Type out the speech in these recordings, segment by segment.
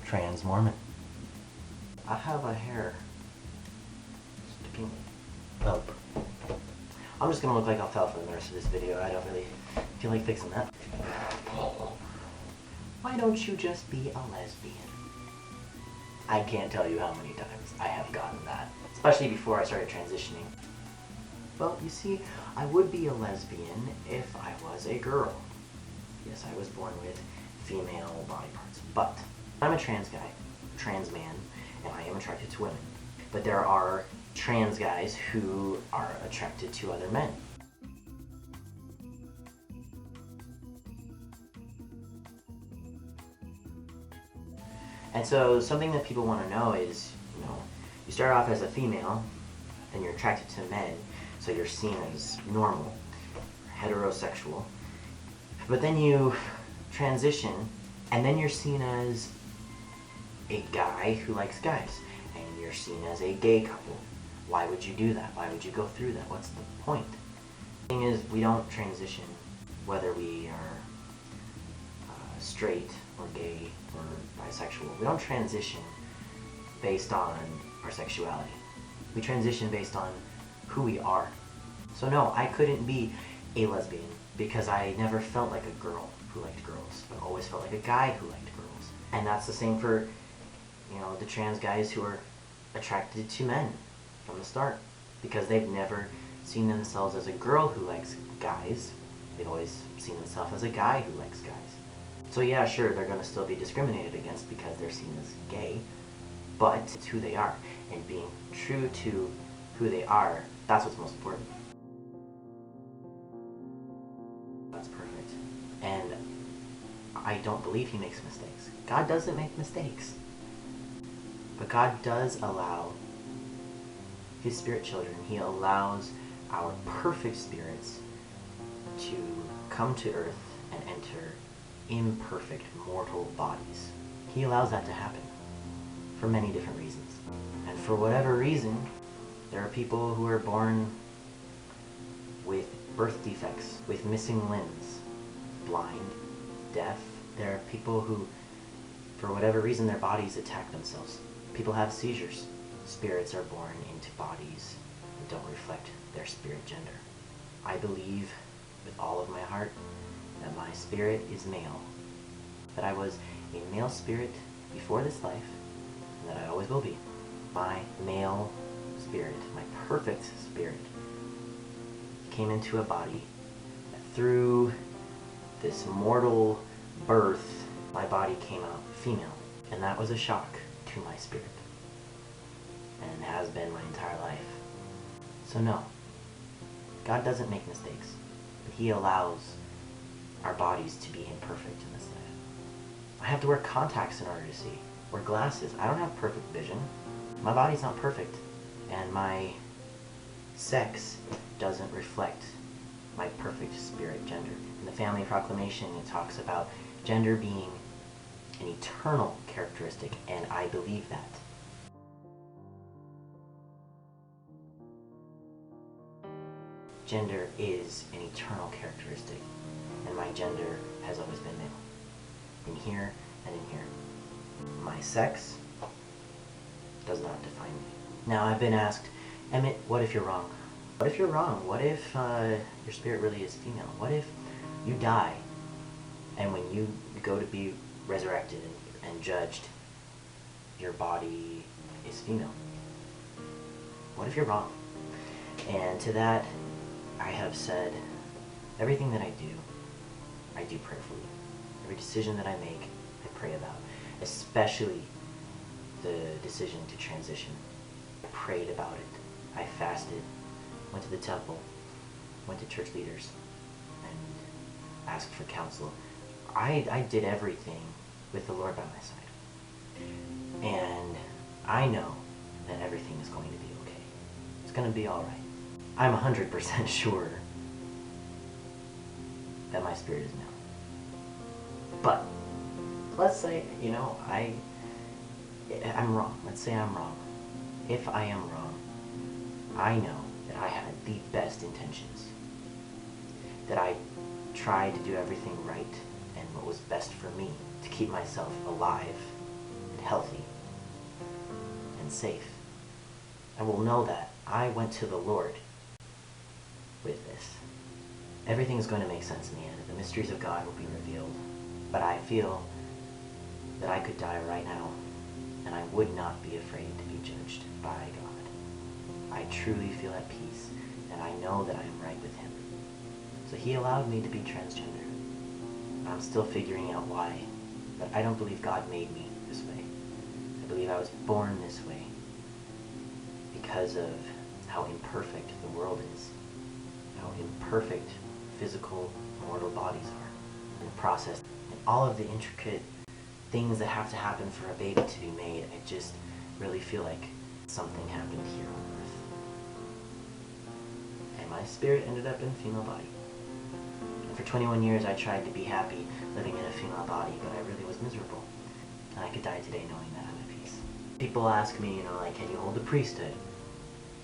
TransMormon. I have a hair sticking up. I'm just gonna look like alfalfa in the rest of this video. I don't really feel like fixing that. Why don't you just be a lesbian? I can't tell you how many times I have gotten that, especially before I started transitioning. Well, you see, I would be a lesbian if I was a girl. Yes, I was born with female body parts, but I'm a trans guy, trans man, and I am attracted to women. But there are trans guys who are attracted to other men. And so something that people want to know is, you start off as a female, then you're attracted to men, so you're seen as normal, heterosexual. But then you transition, and then you're seen as a guy who likes guys, and you're seen as a gay couple. Why would you do that? Why would you go through that? What's the point? The thing is, we don't transition whether we are straight or gay or bisexual. We don't transition based on our sexuality. We transition based on who we are. So no, I couldn't be a lesbian because I never felt like a girl who liked girls, but always felt like a guy who liked girls. And that's the same for, the trans guys who are attracted to men from the start, because they've never seen themselves as a girl who likes guys. They've always seen themselves as a guy who likes guys. So yeah, sure, they're going to still be discriminated against because they're seen as gay, but it's who they are, and being true to who they are, that's what's most important. That's perfect. And I don't believe he makes mistakes. God doesn't make mistakes. But God does allow his spirit children, he allows our perfect spirits to come to earth and enter imperfect mortal bodies. He allows that to happen for many different reasons. And for whatever reason, there are people who are born with birth defects, with missing limbs, blind, deaf. There are people who, for whatever reason, their bodies attack themselves. People have seizures. Spirits are born into bodies that don't reflect their spirit gender. I believe with all of my heart that my spirit is male, that I was a male spirit before this life, and that I always will be. My male spirit, my perfect spirit, came into a body. Through this mortal birth, my body came out female, and that was a shock to my spirit, and has been my entire life. So no, God doesn't make mistakes, but he allows our bodies to be imperfect in this life. I have to wear contacts in order to see, or glasses. I don't have perfect vision. My body's not perfect, and my sex doesn't reflect my perfect spirit gender. In the Family Proclamation, it talks about gender being an eternal characteristic, and I believe that. Gender is an eternal characteristic, and my gender has always been male. In here and in here. My sex does not define me. Now, I've been asked, Emmett, what if you're wrong? What if you're wrong? What if your spirit really is female? What if you die, and when you go to be resurrected and judged, your body is female? What if you're wrong? And to that, I have said, everything that I do prayerfully. Every decision that I make, I pray about. Especially the decision to transition. I prayed about it. I fasted, went to the temple, went to church leaders, and asked for counsel. I did everything with the Lord by my side. And I know that everything is going to be okay. It's going to be alright. I'm 100% sure that my spirit is male. But let's say, I'm wrong. Let's say I'm wrong. If I am wrong, I know that I had the best intentions. That I tried to do everything right and what was best for me to keep myself alive and and safe. I will know that I went to the Lord with this. Everything's going to make sense in the end. The mysteries of God will be revealed. But I feel that I could die right now, and I would not be afraid to be judged by God. I truly feel at peace, and I know that I am right with Him. So He allowed me to be transgender. I'm still figuring out why, but I don't believe God made me this way. I believe I was born this way because of how imperfect the world is, how imperfect physical, mortal bodies are, and the process, and all of the intricate things that have to happen for a baby to be made. I just really feel like something happened here on earth. And my spirit ended up in a female body. And for 21 years I tried to be happy living in a female body, but I really was miserable. And I could die today knowing that I'm at peace. People ask me, like, can you hold the priesthood?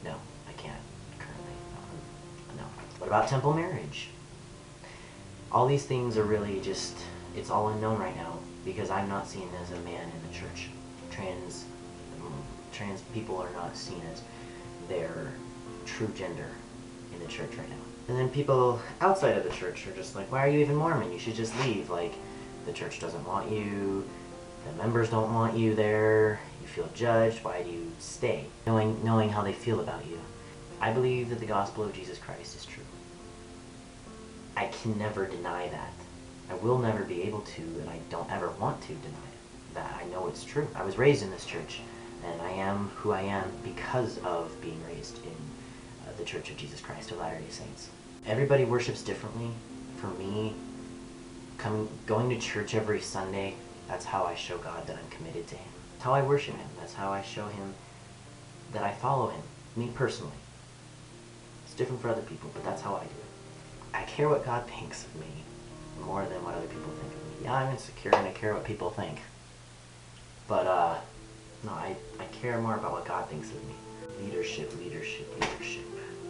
No, I can't currently. No. What about temple marriage? All these things are really just, it's all unknown right now because I'm not seen as a man in the church. Trans people are not seen as their true gender in the church right now. And then people outside of the church are just like, why are you even Mormon? You should just leave. Like, the church doesn't want you, the members don't want you there, you feel judged, why do you stay? Knowing how they feel about you. I believe that the gospel of Jesus Christ is true. I can never deny that. I will never be able to, and I don't ever want to deny it. That I know it's true. I was raised in this church, and I am who I am because of being raised in the Church of Jesus Christ of Latter-day Saints. Everybody worships differently. For me, going to church every Sunday, that's how I show God that I'm committed to Him. That's how I worship Him. That's how I show Him that I follow Him, me personally. It's different for other people, but that's how I do it. I care what God thinks of me more than what other people think of me. Yeah, I'm insecure and I care what people think. But, no, I care more about what God thinks of me. Leadership.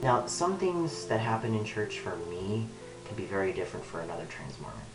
Now, some things that happen in church for me can be very different for another TransMormon.